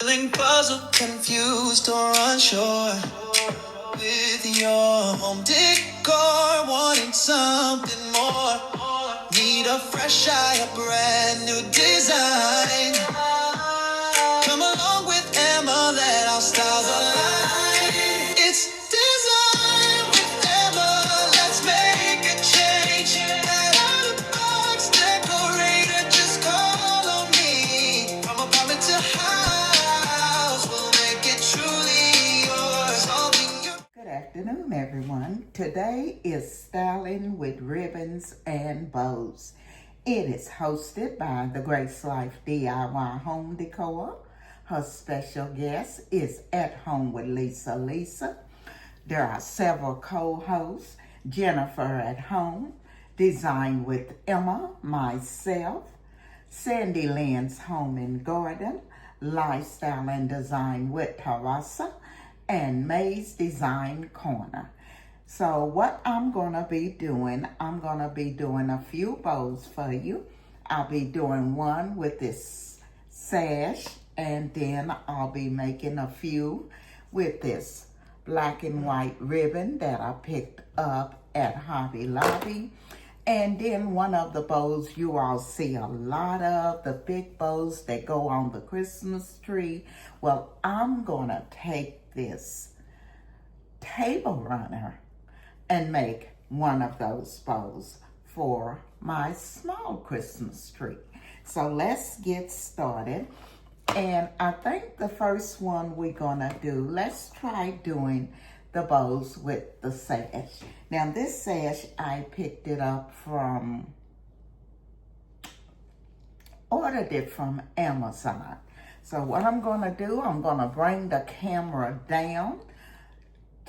Feeling puzzled, confused, or unsure with your home decor, wanting something more. Need a fresh eye, a brand new design. Come along with Emma, let our styles align. It's design with Emma. Let's make a change. Out of the box decorator, just call on me. From apartment to house, we'll make it truly yours. All be yours. Good afternoon, everyone. Today is Styling with Ribbons and Bows. It is hosted by the Grace Life DIY Home Decor. Her special guest is At Home with Lisa Lisa. There are several co-hosts: Jennifer at Home, Design with Emma, myself, Sandy Lynn's Home and Garden, Lifestyle and Design with Teresa, and May's Design Corner. So what I'm going to be doing, I'm going to be doing a few bows for you. I'll be doing one with this sash, and then I'll be making a few with this black and white ribbon that I picked up at Hobby Lobby. And then one of the bows you all see a lot of, the big bows that go on the Christmas tree. Well, I'm going to take this table runner and make one of those bows for my small Christmas tree. So let's get started. And I think the first one we're gonna do, let's try doing the bows with the sash. Now this sash, I picked it up ordered it from Amazon. So what I'm gonna do, I'm gonna bring the camera down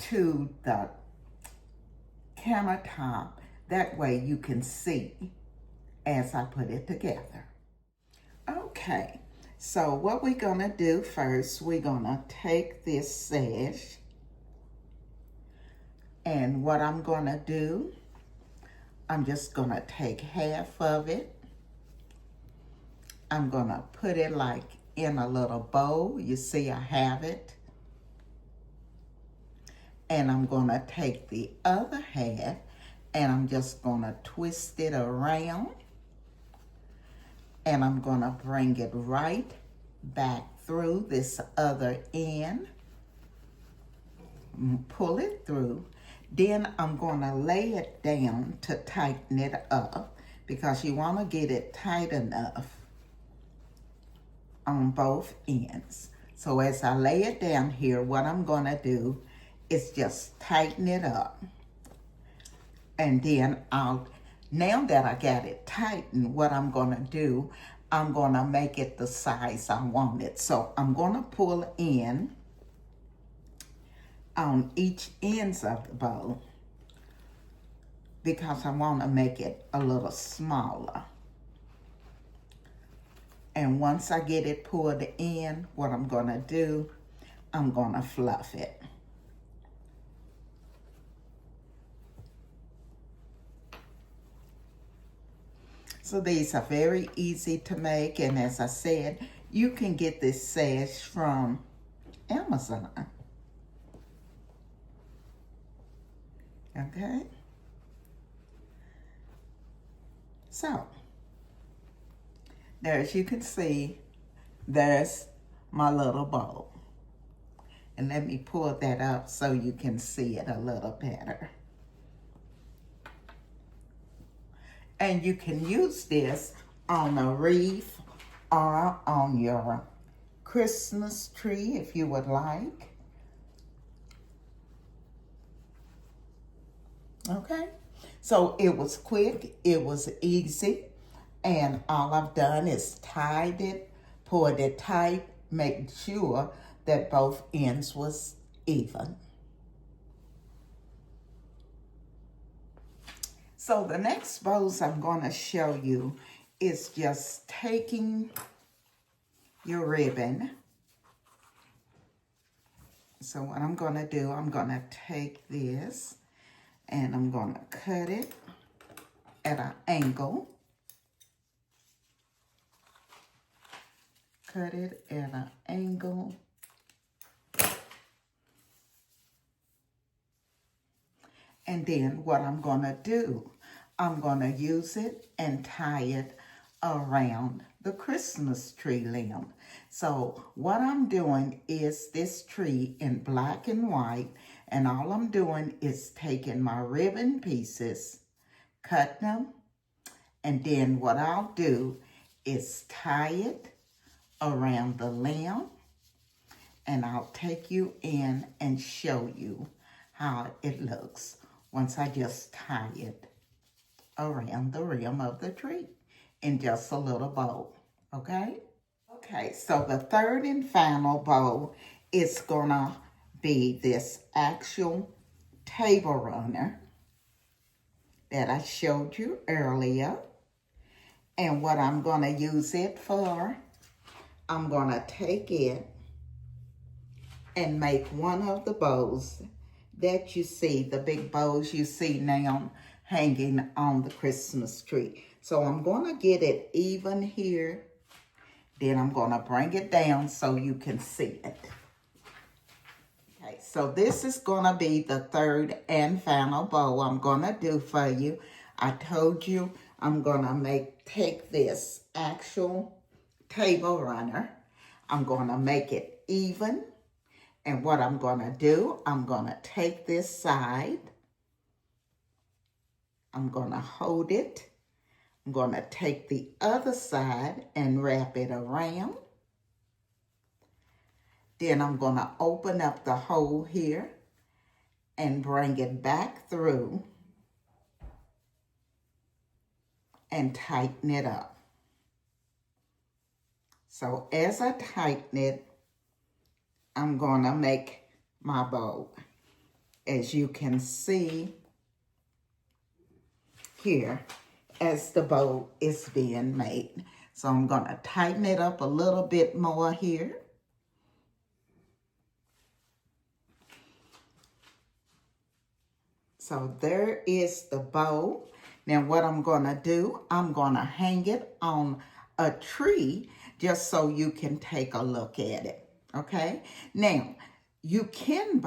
to the countertop. That way you can see as I put it together. Okay, so what we're gonna do first, we're gonna take this sash, and what I'm gonna do, I'm just gonna take half of it. I'm gonna put it like in a little bow. You see I have it. And I'm gonna take the other half and I'm just gonna twist it around, and I'm gonna bring it right back through this other end, pull it through. Then I'm gonna lay it down to tighten it up, because you wanna get it tight enough on both ends. So as I lay it down here, what I'm gonna do is just tighten it up. And then now that I got it tightened, what I'm gonna do, I'm gonna make it the size I want it. So I'm gonna pull in on each ends of the bow, because I wanna make it a little smaller. And once I get it pulled in, what I'm gonna do, I'm gonna fluff it. So these are very easy to make, and as I said, you can get this sash from Amazon. Okay? So, there, as you can see, there's my little bow. And let me pull that up so you can see it a little better. And you can use this on a wreath or on your Christmas tree if you would like. Okay, so it was quick, it was easy, and all I've done is tied it, pulled it tight, make sure that both ends was even. So the next bows I'm going to show you is just taking your ribbon. So what I'm going to do, I'm going to take this and I'm going to cut it at an angle. cut it at an angle. And then what I'm going to do, I'm going to use it and tie it around the Christmas tree limb. So what I'm doing is this tree in black and white, and all I'm doing is taking my ribbon pieces, cutting them, and then what I'll do is tie it around the limb, and I'll take you in and show you how it looks once I just tie it around the rim of the tree in just a little bow, okay? Okay, so the third and final bow is gonna be this actual table runner that I showed you earlier. And what I'm gonna use it for, I'm gonna take it and make one of the bows that you see, the big bows you see now hanging on the Christmas tree. So I'm gonna get it even here, then I'm gonna bring it down so you can see it. Okay, so this is gonna be the third and final bow I'm gonna do for you. I told you I'm gonna take this actual table runner, I'm gonna make it even, and what I'm gonna do, I'm gonna take this side, I'm gonna hold it, I'm gonna take the other side and wrap it around. Then I'm gonna open up the hole here and bring it back through and tighten it up. So as I tighten it, I'm gonna make my bow. As you can see here, as the bow is being made. So I'm gonna tighten it up a little bit more here. So there is the bow. Now what I'm gonna do, I'm gonna hang it on a tree just so you can take a look at it, okay? Now, you can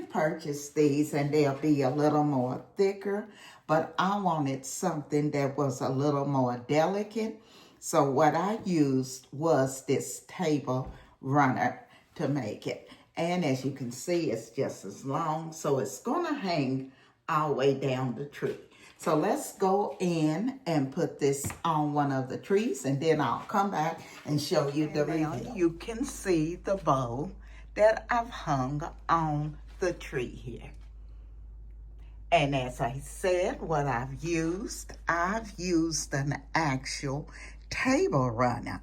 purchase these and they'll be a little more thicker, but I wanted something that was a little more delicate. So what I used was this table runner to make it. And as you can see, it's just as long, so it's gonna hang all the way down the tree. So let's go in and put this on one of the trees, and then I'll come back and show you the reveal. You can see the bow that I've hung on the tree here. And as I said, what I've used an actual table runner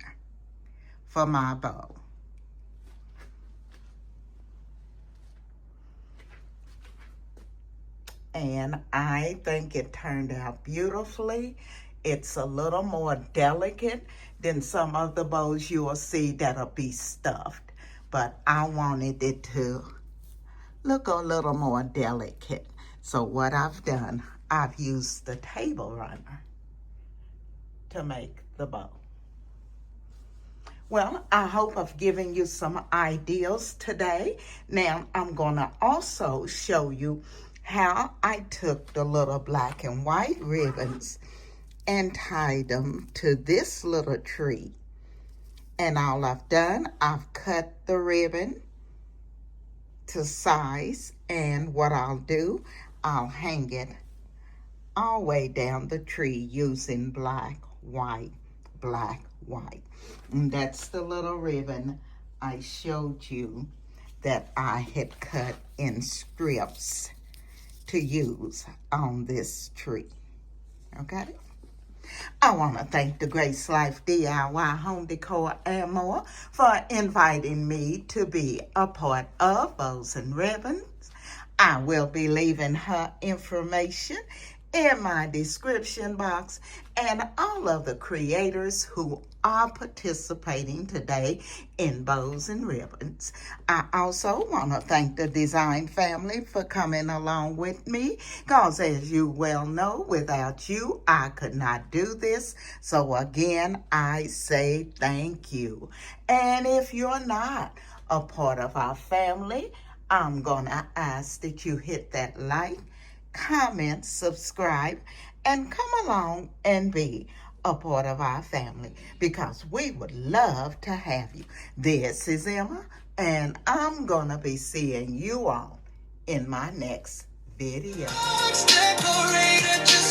for my bow. And I think it turned out beautifully. It's a little more delicate than some of the bows you will see that'll be stuffed. But I wanted it to look a little more delicate. So what I've done, I've used the table runner to make the bow. Well, I hope I've given you some ideas today. Now, I'm gonna also show you how I took the little black and white ribbons and tied them to this little tree. And all I've done, I've cut the ribbon to size, and what I'll do, I'll hang it all the way down the tree using black, white, black, white. And that's the little ribbon I showed you that I had cut in strips to use on this tree, okay? I want to thank the Grace Life DIY Home Decor and More for inviting me to be a part of Bows and Ribbons. I will be leaving her information in my description box, and all of the creators who are participating today in Bows and Ribbons. I also want to thank the design family for coming along with me, because as you well know, without you, I could not do this. So again, I say thank you. And if you're not a part of our family, I'm going to ask that you hit that like, comment, subscribe, and come along and be a part of our family, because we would love to have you. This is Emma, and I'm going to be seeing you all in my next video. Decorated, just